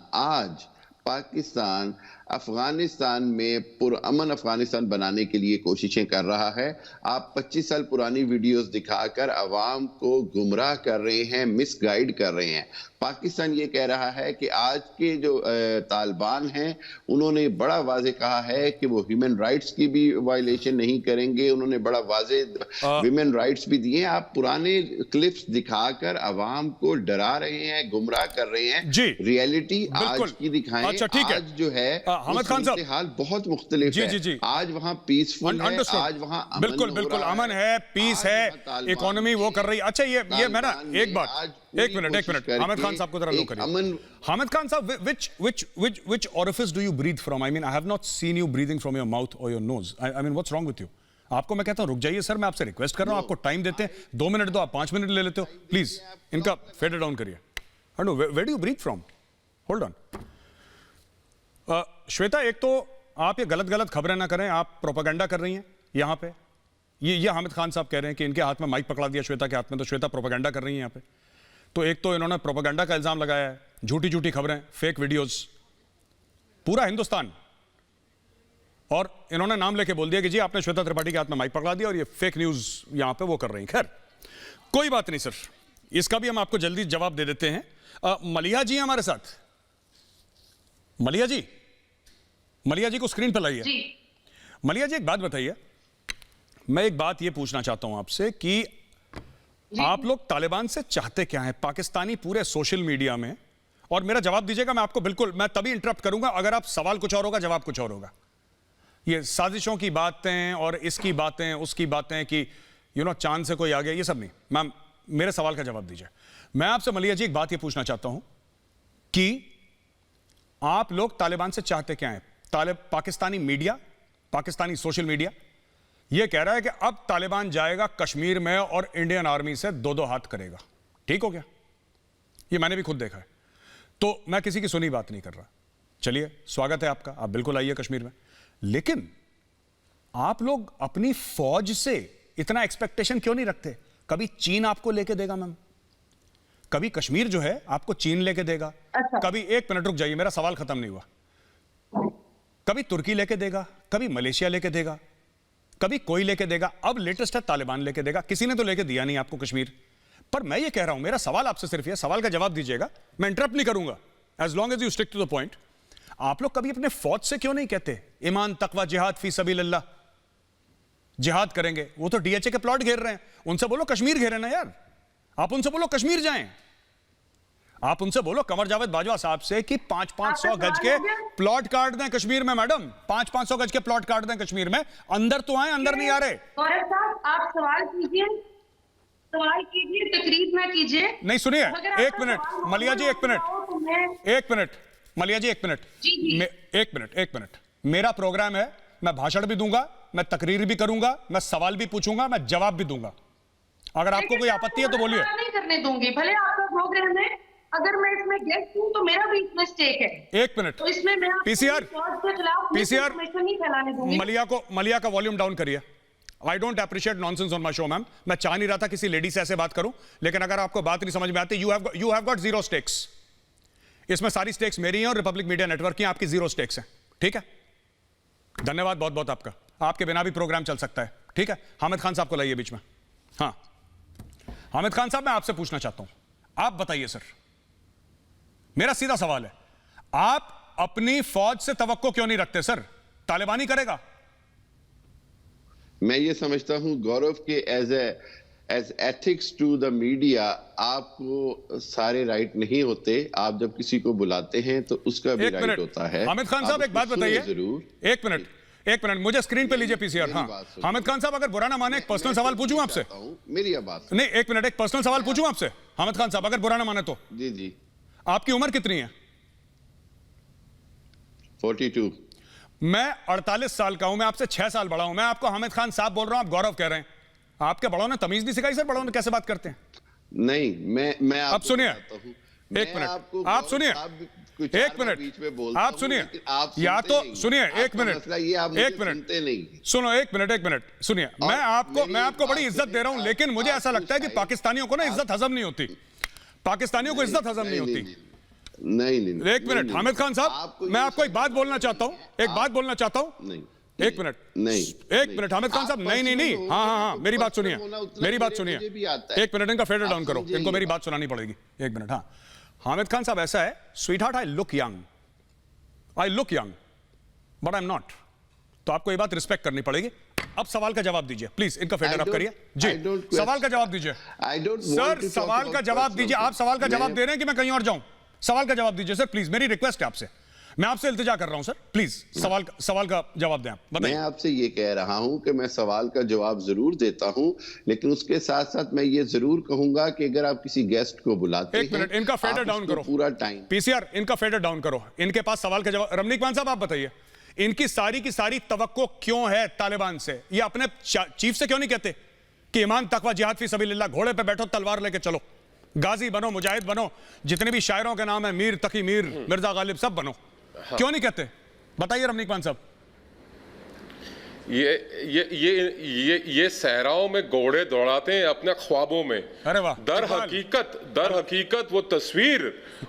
अफगानिस्तान में पुरअमन अफगानिस्तान बनाने के लिए कोशिशें कर रहा है। आप 25 साल पुरानी वीडियोस दिखाकर अवाम को गुमराह कर रहे हैं, मिसगाइड कर रहे हैं। पाकिस्तान ये कह रहा है कि आज के जो तालिबान हैं उन्होंने बड़ा वाजे कहा है कि वो ह्यूमन राइट्स की भी वायलेशन नहीं करेंगे। उन्होंने बड़ा वाजे ह्यूमन राइट्स भी दिए। आप पुराने क्लिप्स दिखाकर अवाम को डरा रहे हैं, गुमराह कर रहे हैं। रियलिटी आज की दिखाएं। अच्छा, ठीक है। आज जो है हामिद खान साहब, हाल बहुत मुख्तलिफ है। आज वहां पीसफुल है, आज वहां बिल्कुल अमन है, पीस है, इकोनॉमी वो कर रही है। अच्छा, ये मैं ना एक मिनट हामिद खान साहब को जरा लो करिए। हामिद खान साहब, which orifice do you breathe from? I mean, I have not seen you breathing from your mouth or your nose. I mean, what's wrong with you? आपको मैं कहता हूं रुक जाइए सर, मैं आपसे रिक्वेस्ट कर रहा हूं, आपको टाइम देते हैं, 2 मिनट दो, आप 5 मिनट ले लेते हो, प्लीज इनका फेड डाउन करिए। Hello, where do you breathe from? Hold on. Shweta, एक तो आप ये गलत खबरें ना करें, आप प्रोपेगेंडा कर रही हैं यहाँ पे। ये हामिद खान साहब कह रहे हैं कि इनके हाथ में माइक पकड़ा दिया श्वेता के हाथ में, तो श्वेता प्रोपेगेंडा कर रही है यहाँ पे। तो एक तो इन्होंने प्रोपेगेंडा का इल्जाम लगाया है, झूठी खबरें, फेक वीडियोस, पूरा हिंदुस्तान, और इन्होंने नाम लेके बोल दिया कि जी आपने श्वेता त्रिपाठी के हाथ में माइक पकड़ा दिया और ये फेक न्यूज यहां पे वो कर रही हैं। खैर कोई बात नहीं सर, इसका भी हम आपको जल्दी जवाब दे देते हैं। मलिया जी हमारे साथ, मलिया जी को स्क्रीन पर लाइए। मलिया जी, एक बात बताइए, मैं एक बात ये पूछना चाहता हूं आपसे कि आप लोग तालिबान से चाहते क्या हैं? पाकिस्तानी पूरे सोशल मीडिया में, और मेरा जवाब दीजिएगा, मैं आपको बिल्कुल, मैं तभी इंटरप्ट करूंगा अगर आप सवाल कुछ और होगा, जवाब कुछ और होगा। ये साजिशों की बातें और इसकी बातें, उसकी बातें कि चांद से कोई आ गया, ये सब नहीं। मैम, मेरे सवाल का जवाब दीजिए। मैं आपसे मलिया जी एक बात ये पूछना चाहता हूं कि आप लोग तालिबान से चाहते क्या हैं? Pakistani media, Pakistani social media यह कह रहा है कि अब तालिबान जाएगा कश्मीर में और इंडियन आर्मी से 2-2 हाथ करेगा। ठीक हो गया? ये मैंने भी खुद देखा है, तो मैं किसी की सुनी बात नहीं कर रहा। चलिए, स्वागत है आपका, आप बिल्कुल आइए कश्मीर में। लेकिन आप लोग अपनी फौज से इतना एक्सपेक्टेशन क्यों नहीं रखते? कभी चीन आपको लेके देगा मैम, कभी कश्मीर जो है आपको चीन लेके देगा। अच्छा। कभी, 1 मिनट रुक जाइए, मेरा सवाल खत्म नहीं हुआ। कभी तुर्की लेके देगा, कभी मलेशिया लेके देगा, कभी कोई लेके देगा, अब लेटेस्ट है तालिबान लेके देगा। किसी ने तो लेके दिया नहीं आपको कश्मीर। पर मैं ये कह रहा हूं, मेरा सवाल आपसे सिर्फ ये, सवाल का जवाब दीजिएगा, मैं इंटरप्ट नहीं करूंगा, as long as you stick to the point. आप लोग कभी अपने फौज से क्यों नहीं कहते ईमान, तकवा, जिहाद फी सबीलिल्लाह? जिहाद करेंगे। वो तो डीएचए के प्लॉट घेर रहे हैं, उनसे बोलो कश्मीर घेरे ना यार। आप उनसे बोलो कश्मीर जाएं। आप उनसे बोलो कंवर जावेद बाजवा साहब से कि 500-500 गज के प्लॉट काट दें कश्मीर में। मैडम 500-500 गज के प्लॉट काट दें कश्मीर में, अंदर तो आए, अंदर नहीं आ रहे। गौरव साहब आप सवाल कीजिए, तकरीर ना कीजिए। नहीं सुनिए, एक मिनट मलिया जी, एक मिनट मलिया जी, एक मिनट। मेरा प्रोग्राम है, मैं भाषण भी दूंगा, मैं तकरीर भी करूंगा, मैं सवाल भी पूछूंगा, मैं जवाब भी दूंगा। अगर आपको कोई आपत्ति है तो बोलिए। नहीं करने दूंगी, भले आपका प्रोग्राम है, अगर मैं इसमें गेस्ट हूं तो मेरा भी इसमें स्टेक है। एक मिनट, तो इसमें मैं पीसीआर नहीं फैलाने दूंगी। मलिया का वॉल्यूम डाउन करिए। I don't appreciate nonsense on my show ma'am. मैं चाह नहीं रहा था किसी लेडी से ऐसे बात करूं, लेकिन अगर आपको बात नहीं समझ में आती, यू हैव गॉट 0 स्टेक्स। इसमें सारी स्टेक्स मेरी हैं और रिपब्लिक मीडिया नेटवर्क की, आपकी 0 स्टेक्स हैं। ठीक है, धन्यवाद बहुत बहुत आपका। आपके बिना भी प्रोग्राम चल सकता है। ठीक है, हामिद खान साहब को लाइए बीच में। हाँ हामिद खान साहब, मैं आपसे पूछना चाहता हूं, आप बताइए सर, मेरा सीधा सवाल है, आप अपनी फौज से तवक्को क्यों नहीं रखते सर? तालिबानी करेगा? मैं ये समझता हूं गौरव के as ethics to the media आपको सारे राइट नहीं होते। आप जब किसी को बुलाते हैं तो उसका भी राइट होता है। हामिद खान साहब एक बात बताइए, जरूर। एक मिनट मुझे स्क्रीन पे लीजिए पीसीआर। हाँ हामिद खान साहब, अगर बुरा ना माने, एक पर्सनल सवाल पूछूं आपसे? मेरी बात नहीं, एक मिनट, एक पर्सनल सवाल पूछूं आपसे हामिद खान साहब, अगर बुरा ना माने तो? जी जी। आपकी उम्र कितनी है? 42। मैं 48 साल का हूं, मैं आपसे 6 साल बड़ा हूं। मैं आपको हामिद खान साहब बोल रहा हूं, आप गौरव कह रहे हैं। आपके बड़ों ने तमीज नहीं सिखाई सर? बड़ों ने कैसे बात करते हैं? नहीं, मैं अब सुनिए, एक मिनट आप सुनिए, एक मिनट आप सुनिए, या तो सुनिए, एक मिनट सुनो, एक मिनट सुनिए। मैं आपको बड़ी इज्जत दे रहा हूं, लेकिन मुझे ऐसा लगता है कि पाकिस्तानियों को ना इज्जत हजम नहीं होती। पाकिस्तानियों को इज्जत हजम नहीं होती। नहीं, एक मिनट हामिद खान साहब, मैं आपको एक बात बोलना चाहता हूं, एक मिनट हामिद खान साहब, नहीं, हाँ, मेरी बात सुनिए, एक मिनट, इनका फेडर डाउन करो, इनको मेरी बात सुनानी पड़ेगी, एक मिनट। हाँ हामिद खान साहब, ऐसा है, sweet heart, I look young, but I am not. तो आपको ये बात रिस्पेक्ट करनी पड़ेगी। अब सवाल का जवाब दीजिए प्लीज, इनका फेडर अप करिए जी। सवाल का जवाब दीजिए सर, सवाल का जवाब दीजिए। आप सवाल का जवाब दे रहे हैं कि मैं कहीं और जाऊं? सवाल का जवाब दीजिए सर प्लीज, मेरी रिक्वेस्ट है आपसे, मैं आपसे इल्तिजा कर रहा हूं सर, प्लीज सवाल का जवाब दें आप। मैं आपसे ये कह रहा हूं कि मैं सवाल का जवाब जरूर देता हूं, लेकिन उसके साथ साथ मैं ये जरूर कहूंगा कि अगर आप किसी गेस्ट को बुलाते हैं, एक मिनट, इनका फेडर डाउन करो पूरा टाइम। पीसीआर, इनका फेडर डाउन करो, इनके पास सवाल का जवाब। रमनीक मान साहब, आप बताइए, इनकी सारी की सारी तवक्को क्यों है तालिबान से? ये अपने चीफ से क्यों नहीं कहते कि ईमान तकवा जिहाद फी सबीलिल्लाह, घोड़े पे बैठो, तलवार लेके चलो, गाजी बनो, मुजाहिद बनो, जितने भी शायरों के नाम है, मीर तकी मीर, मिर्जा गालिब, सब बनो। क्यों नहीं कहते? बताइए रमनीक मान साहब। ये सहराओं में घोड़े दौड़ाते हैं अपने ख्वाबों में। अरे वाह। दर हकीकत वो तस्वीर,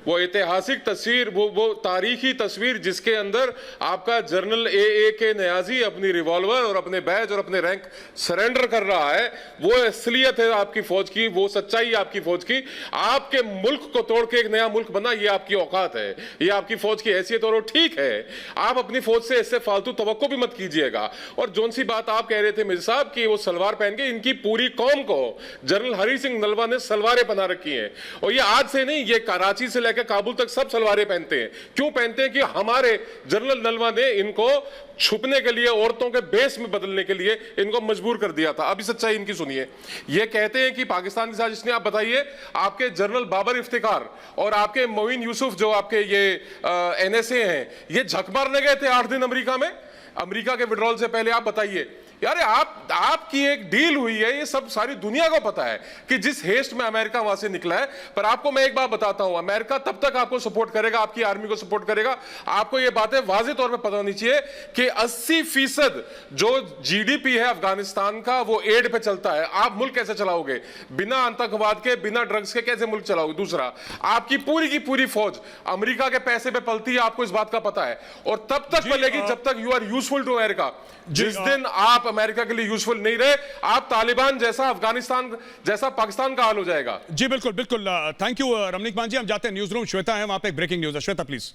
वो ऐतिहासिक तस्वीर, वो तारीखी तस्वीर जिसके अंदर आपका जनरल ए के नियाजी अपनी रिवॉल्वर और अपने बैज और अपने रैंक सरेंडर कर रहा है, वो असलियत है आपकी फौज की, वो सच्चाई है आपकी फौज की। आपके मुल्क को तोड़ के एक नया मुल्क बना, ये आपकी औकात है, ये आपकी फौज की हैसियत। और ठीक है, आप अपनी फौज से इससे फालतू तवक्को भी मत कीजिएगा। और जोन सी बात आप कह रहे थे मिर्जा साहब कि वो सलवार पहन के, इनकी पूरी कौम को जनरल हरी सिंह नलवा ने सलवारें पहना रखी हैं। और ये आज से नहीं, ये कराची से लेकर काबुल तक सब सलवारें पहनते हैं। क्यों पहनते हैं? कि हमारे जनरल नलवा ने इनको छुपने के लिए, औरतों के बेस में बदलने के लिए इनको मजबूर कर दिया था। अभी सच्चाई इनकी सुनिए। ये कहते हैं कि पाकिस्तान की साजिश ने, आप बताइए, आपके जनरल बाबर इफ्तिकार और आपके मोइन यूसुफ जो आपके ये NSA हैं, ये झक मारने गए थे 8 दिन अमेरिका में, अमेरिका के विड्रॉल से पहले। आप बताइए यार, आपकी एक डील हुई है, ये सब सारी दुनिया को पता है कि जिस हेस्ट में अमेरिका वहां से निकला है। पर आपको मैं एक बात बताता हूं, अमेरिका तब तक आपको सपोर्ट करेगा, आपकी आर्मी को सपोर्ट करेगा। आपको ये बातें वाज़ेह तौर पे पता होनी चाहिए कि 80% जो GDP है अफगानिस्तान का, वो एड पे चलता है। आप मुल्क कैसे चलाओगे? बिना आतंकवाद के, बिना ड्रग्स के कैसे मुल्क चलाओगे? दूसरा, आपकी पूरी की पूरी फौज अमेरिका के पैसे पे पलती है, आपको इस बात का पता है। और तब तक पलेगी जब तक you are useful to America. जिस दिन आप अमेरिका के लिए यूजफुल नहीं रहे, आप तालिबान जैसा, अफगानिस्तान जैसा पाकिस्तान का हाल हो जाएगा। जी बिल्कुल, थैंक यू रमनीक मान जी। हम जाते हैं न्यूज रूम, श्वेता है वहां पे, एक ब्रेकिंग न्यूज है। श्वेता प्लीज।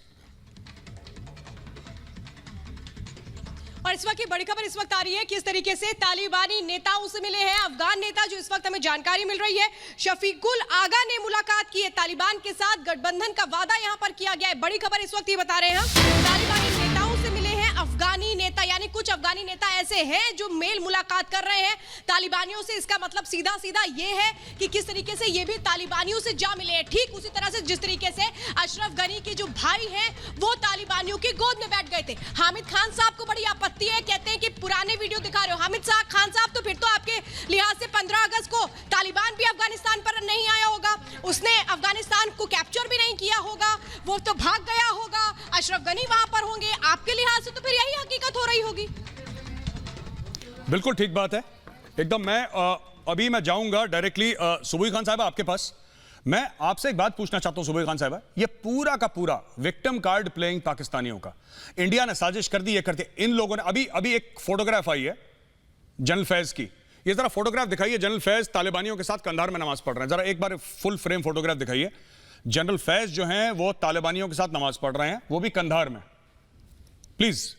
और इस वक्त की बड़ी खबर इस वक्त आ रही है किस तरीके से तालिबानी नेताओं से मिले हैं अफगान नेता, जो इस वक्त हमें जानकारी मिल रही है शफीकुल आगा ने मुलाकात की है तालिबान के साथ, गठबंधन का वादा यहां पर किया गया है। बड़ी खबर इस वक्त ये बता रहे हैं तालिबानी नेताओं से मिले हैं अफगानी नेता, यानी कुछ अफगानी नेता ऐसे हैं जो मेल मुलाकात कर रहे हैं तालिबानियों से। इसका मतलब सीधा सीधा ये है कि किस तरीके से ये भी तालिबानियों से जा मिले हैं, ठीक उसी तरह से जिस तरीके से अशरफ गनी के जो भाई हैं वो तालिबानियों की गोद में बैठ गए थे। हामिद खान साहब को बड़ी आपत्ति है, कहते हैं कि पुराने वीडियो दिखा रहे हो हामिद खान साहब, तो फिर तो आपके लिहाज से 15 अगस्त को तालिबान भी अफगानिस्तान पर नहीं आया होगा, उसने अफगानिस्तान को कैप्चर भी नहीं किया होगा, वो तो भाग गया होगा, अशरफ गनी वहां पर होंगे, आपके लिहाज से तो फिर यही हकीकत हो रही होगी। बिल्कुल ठीक बात है एकदम। अभी मैं जाऊंगा डायरेक्टली सुबुई खान साहब आपके पास। मैं आपसे एक बात पूछना चाहता हूं सुबुई खान साहब, ये पूरा का पूरा विक्टिम कार्ड प्लेइंग पाकिस्तानियों का, इंडिया ने साजिश कर दी, ये करते इन लोगों ने। अभी एक फोटोग्राफ आई है जनरल फैज की, ये जरा फोटोग्राफ दिखाइए। जनरल फैज तालिबानियों के साथ कंधार में नमाज पढ़ रहे हैं, जरा एक बार फुल फ्रेम फोटोग्राफ दिखाइए। जनरल फैज जो हैं वो तालिबानियों के साथ नमाज पढ़ रहे हैं, वो भी कंधार में, प्लीज।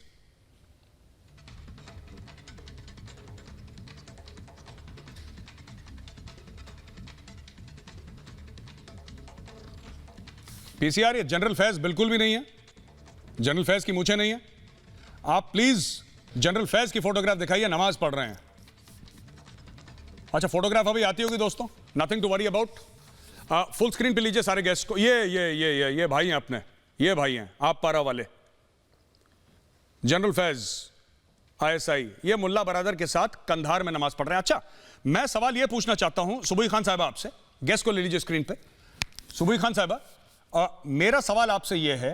पीसीआर, ये जनरल फैज बिल्कुल भी नहीं है, जनरल फैज की मूछें नहीं है। आप प्लीज जनरल फैज की फोटोग्राफ दिखाइए, नमाज पढ़ रहे हैं। अच्छा, फोटोग्राफ अभी आती होगी दोस्तों, nothing to worry about. Full screen पे लीजिए सारे गेस्ट को। ये भाई हैं अपने, ये भाई हैं आप पारा वाले, जनरल फैज आईएसआई, ये मुल्ला बरादर के साथ कंधार में नमाज पढ़ रहे हैं। अच्छा, मैं सवाल ये पूछना चाहता हूं सुबुई खान साहब आपसे, गेस्ट को ले लीजिए स्क्रीन पे। सुबुई खान साहब, मेरा सवाल आपसे यह है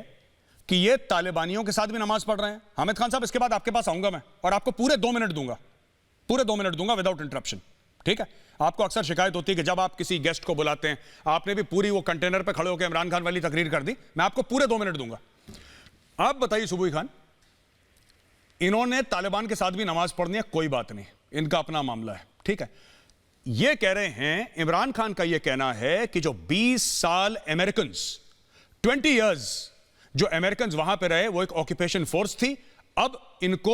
कि ये तालिबानियों के साथ भी नमाज पढ़ रहे हैं। हामिद खान साहब, इसके बाद आपके पास आऊंगा मैं और आपको पूरे 2 मिनट दूंगा, पूरे 2 मिनट दूंगा विदाउट इंटरप्शन, ठीक है? आपको अक्सर शिकायत होती है कि जब आप किसी गेस्ट को बुलाते हैं, आपने भी पूरी वो कंटेनर पे खड़े होकर इमरान खान वाली तकरीर कर दी। मैं आपको पूरे 2 मिनट दूंगा। आप बताइए सुबुई खान, इन्होंने तालिबान के साथ भी नमाज पढ़नी है, कोई बात नहीं, इनका अपना मामला है, ठीक है? ये कह रहे हैं, इमरान खान का ये कहना है कि जो 20 साल अमेरिकन 20 इयर्स जो अमेरिकन वहां पे रहे वो एक ऑक्यूपेशन फोर्स थी। अब इनको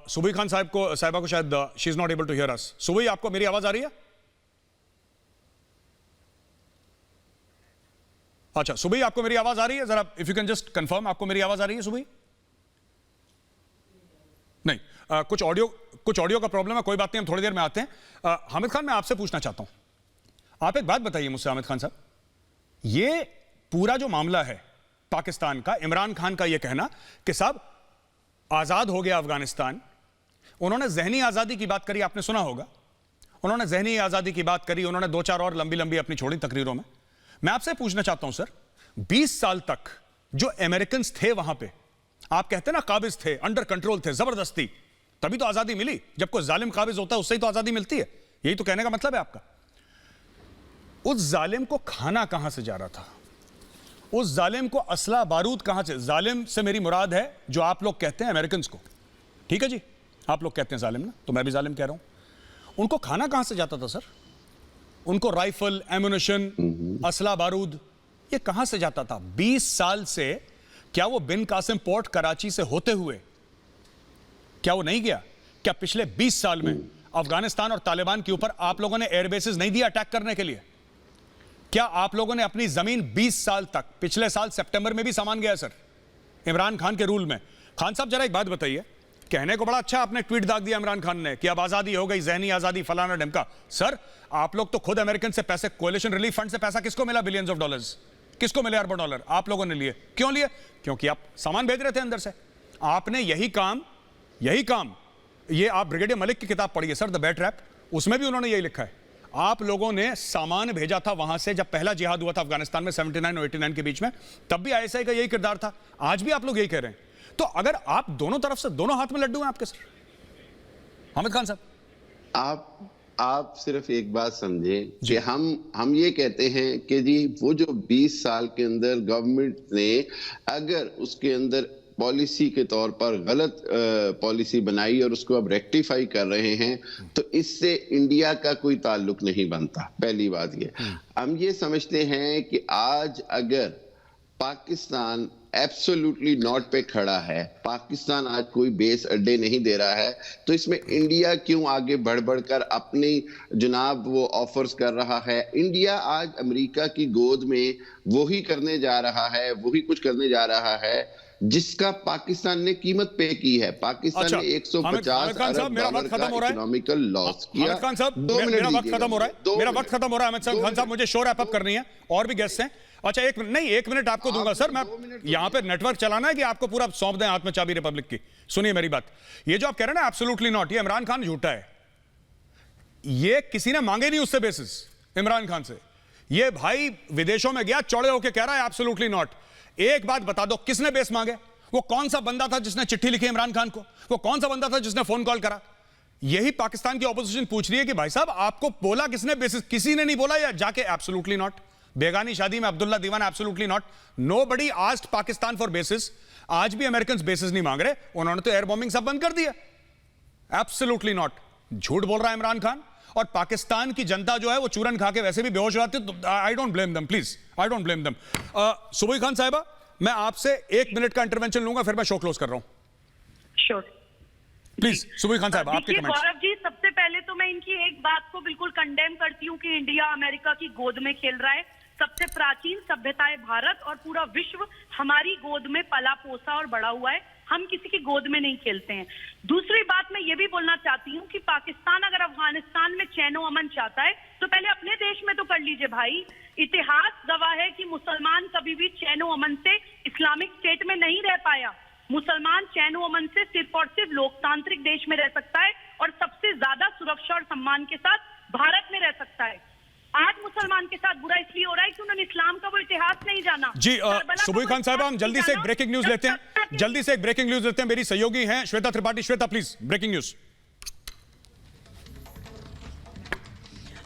सुबुई खान साहिबा को शायद she is not able to hear us. सुबुई, आपको मेरी आवाज आ रही है? अच्छा सुबुई, आपको मेरी आवाज आ रही है? जरा if you can just confirm, आपको मेरी आवाज आ रही है सुबुई? नहीं, कुछ ऑडियो का प्रॉब्लम है, कोई बात नहीं, हम थोड़ी देर में आते हैं। हामिद खान, मैं आपसे पूछना चाहता हूं, आप एक बात बताइए मुझसे हामिद खान साहब, ये पूरा जो मामला है पाकिस्तान का, इमरान खान का यह कहना कि साहब आजाद हो गया अफगानिस्तान, उन्होंने जहनी आजादी की बात करी, आपने सुना होगा, उन्होंने जहनी आजादी की बात करी, उन्होंने 2-4 और लंबी लंबी अपनी छोड़ी तकरीरों में। मैं आपसे पूछना चाहता हूं सर, 20 साल तक जो अमेरिकन थे वहां पे, आप कहते ना काबिज थे, अंडर कंट्रोल थे, जबरदस्ती, तभी तो आजादी मिली। जब कोई जालिम काबिज होता है उससे ही तो आजादी मिलती है, यही तो कहने का मतलब है आपका। उस जालिम को खाना कहां से जा रहा था? उस जालिम को असला बारूद कहां से? जालिम से मेरी मुराद है जो आप लोग कहते हैं अमेरिकन को, ठीक है जी, आप लोग कहते हैं जालिम ना, तो मैं भी जालिम कह रहा हूं। उनको खाना कहां से जाता था सर? उनको राइफल, एम्युनिशन, असला बारूद, ये कहां से जाता था? 20 साल से क्या वो बिन कासिम पोर्ट कराची से होते हुए क्या वो नहीं गया? क्या पिछले 20 साल में अफगानिस्तान और तालिबान के ऊपर आप लोगों ने एयरबेसेस नहीं दिया अटैक करने के लिए? क्या आप लोगों ने अपनी जमीन 20 साल तक, पिछले साल सितंबर में भी सामान गया सर इमरान खान के रूल में? खान साहब जरा एक बात बताइए, कहने को बड़ा अच्छा आपने ट्वीट दाग दिया इमरान खान ने कि अब आजादी हो गई, जहनी आजादी, फलाना ढमका। सर आप लोग तो खुद अमेरिकन से पैसे, कोलिशन रिलीफ फंड से पैसा किसको मिला? बिलियंस ऑफ डॉलर्स, किसको मिले? अरबों डॉलर आप लोगों ने लिए। क्यों लिए? क्योंकि आप सामान भेज रहे थे अंदर से। आपने यही काम ये आप ब्रिगेडियर मलिक की किताब पढ़िए सर, द बेट रैप, उसमें भी उन्होंने यही लिखा है। आप लोगों ने सामान भेजा था वहां से, जब पहला जिहाद हुआ था अफगानिस्तान में 79 और 89 के बीच में, तब भी आईएसआई का यही किरदार था, आज भी आप लोग यही कह रहे हैं। तो अगर आप दोनों तरफ से, दोनों हाथ में लड्डू हैं आपके सर। हामिद खान साहब, आप सिर्फ एक बात समझे कि हम ये कहते हैं कि जी वो जो 20 साल के अंदर गवर्नमेंट ने अगर उसके अंदर पॉलिसी के तौर पर गलत पॉलिसी बनाई और उसको अब रेक्टिफाई कर रहे हैं, तो इससे इंडिया का कोई ताल्लुक नहीं बनता। पहली बात ये, हम ये समझते हैं कि आज अगर पाकिस्तान एब्सोल्युटली नॉट पे खड़ा है, पाकिस्तान आज कोई बेस अड्डे नहीं दे रहा है, तो इसमें इंडिया क्यों आगे बढ़ बढ़कर अपनी जनाब वो ऑफर्स कर रहा है? इंडिया आज अमेरिका की गोद में वही करने जा रहा है, वही कुछ करने जा रहा है जिसका पाकिस्तान ने कीमत पे की है। पाकिस्तान अच्छा, ने 150 अरब डॉलर का इकोनॉमिकल लॉस किया। हामिद खान साहब, 2 मिनट मेरा वक्त खत्म हो रहा है, मेरा वक्त खत्म हो रहा है। हामिद खान साहब, मुझे शो रैप अप करनी है, और भी गेस्ट हैं। अच्छा, एक मिनट आपको दूंगा सर। मैं यहां पे नेटवर्क चलाना है कि आपको पूरा सौंप दें हाथ में चाबी रिपब्लिक की? सुनिए मेरी बात, ये जो आप कह रहे हैं ना एब्सोल्युटली नॉट, ये इमरान खान झूठा है। ये किसी ने मांगे नहीं उससे बेसिस, इमरान खान से। ये भाई विदेशों में गया, चौड़े होके कह रहा है एब्सोल्युटली नॉट। एक बात बता दो, किसने बेस मांगे? वो कौन सा बंदा था जिसने चिट्ठी लिखी इमरान खान को? वो कौन सा बंदा था जिसने फोन कॉल करा? यही पाकिस्तान की ऑपोजिशन पूछ रही है कि भाई साहब आपको बोला किसने बेसिस? किसी ने नहीं बोला, या जाके एब्सोल्युटली नॉट। बेगानी शादी में अब्दुल्ला दीवाना absolutely not. Nobody asked Pakistan for basis. आज भी अमेरिकन बेसिस नहीं मांग रहे, उन्होंने तो एयर बॉम्बिंग सब बंद कर दिया। Absolutely not. झूठ बोल रहा है इमरान खान, और पाकिस्तान की जनता जो है वो चूरन खा के वैसे भी बेहोश हो जाती है। I don't blame them, please, I don't blame them. Subhi Khan साहिबा, मैं आपसे 1 मिनट का इंटरवेंशन लूंगा, फिर मैं शो क्लोज कर रहा हूं। श्योर, प्लीज सुबही खान साहब, आपके देखिए कमेंट्स। गौरव जी, सबसे पहले तो मैं इनकी एक बात को बिल्कुल कंडेम करती हूँ कि इंडिया अमेरिका की गोद में खेल रहा है। सबसे प्राचीन सभ्यता है भारत, और पूरा विश्व हमारी गोद में पला पोसा और बड़ा हुआ है। हम किसी की गोद में नहीं खेलते हैं। दूसरी बात मैं ये भी बोलना चाहती हूँ कि पाकिस्तान अगर अफगानिस्तान में चैनो अमन चाहता है तो पहले अपने देश में तो कर लीजिए भाई। इतिहास गवाह है कि मुसलमान कभी भी चैनो अमन से इस्लामिक स्टेट में नहीं रह पाया। मुसलमान चैनो अमन से सिर्फ और सिर्फ लोकतांत्रिक देश में रह सकता है, और सबसे ज्यादा सुरक्षा और सम्मान के साथ भारत में रह सकता है। आज मुसलमान के साथ बुरा इसलिए हो रहा है कि उन्होंने इस्लाम का वो इतिहास नहीं जाना। जी सुबही खान साहब, हम जल्दी से एक ब्रेकिंग न्यूज लेते हैं, मेरी सहयोगी हैं Shweta Tripathi. Shweta please, breaking news.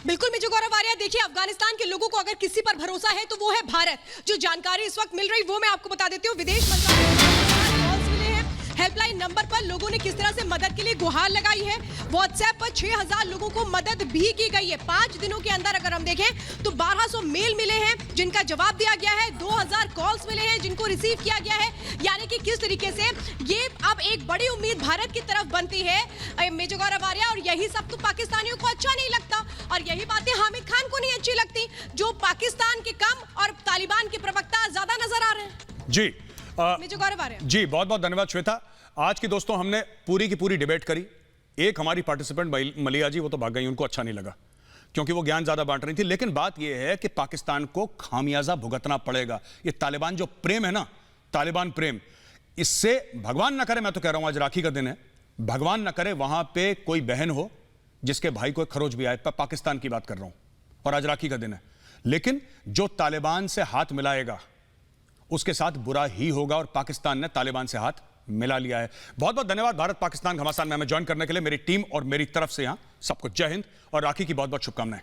बिल्कुल मिजो गौरव आर्या, देखिए अफगानिस्तान के लोगों को अगर किसी पर भरोसा है तो वो है भारत। जो जानकारी इस वक्त मिल रही वो मैं आपको बता देती हूँ। विदेश मंत्रालय हेल्पलाइन नंबर पर लोगों ने किस तरह से मदद के लिए गुहार लगाई है। व्हाट्सएप पर 6000 लोगों को मदद भी की गई है। 5 दिनों के अंदर अगर हम देखें तो 1200 मेल मिले हैं जिनका जवाब दिया गया है, 2000 कॉल्स मिले हैं जिनको रिसीव किया गया है। यानी कि किस तरीके से ये अब एक बड़ी उम्मीद भारत की तरफ बनती है मेजर गौरव आर्या, और यही सब तो पाकिस्तानियों को अच्छा नहीं लगता, और यही बातें हामिद खान को नहीं अच्छी लगती, जो पाकिस्तान के कम और तालिबान के प्रवक्ता ज्यादा नजर आ रहे हैं। जी जी, बहुत बहुत धन्यवाद श्वेता। आज की दोस्तों हमने पूरी की पूरी डिबेट करी। एक हमारी पार्टिसिपेंट मलिया जी, वो तो भाग गई, उनको अच्छा नहीं लगा क्योंकि वो ज्ञान ज्यादा बांट रही थी। लेकिन बात यह है कि पाकिस्तान को खामियाजा भुगतना पड़ेगा। ये तालिबान जो प्रेम है ना, तालिबान प्रेम, इससे भगवान ना करे, मैं तो कह रहा हूं आज राखी का दिन है, भगवान ना करे वहां पे कोई बहन हो जिसके भाई को खरोच भी आए। पाकिस्तान की बात कर रहा हूं, और आज राखी का दिन है। लेकिन जो तालिबान से हाथ मिलाएगा उसके साथ बुरा ही होगा, और पाकिस्तान ने तालिबान से हाथ मिला लिया है। बहुत बहुत धन्यवाद भारत पाकिस्तान घमासान में हमें ज्वाइन करने के लिए, मेरी टीम और मेरी तरफ से यहां सबको जय हिंद और राखी की बहुत बहुत शुभकामनाएं।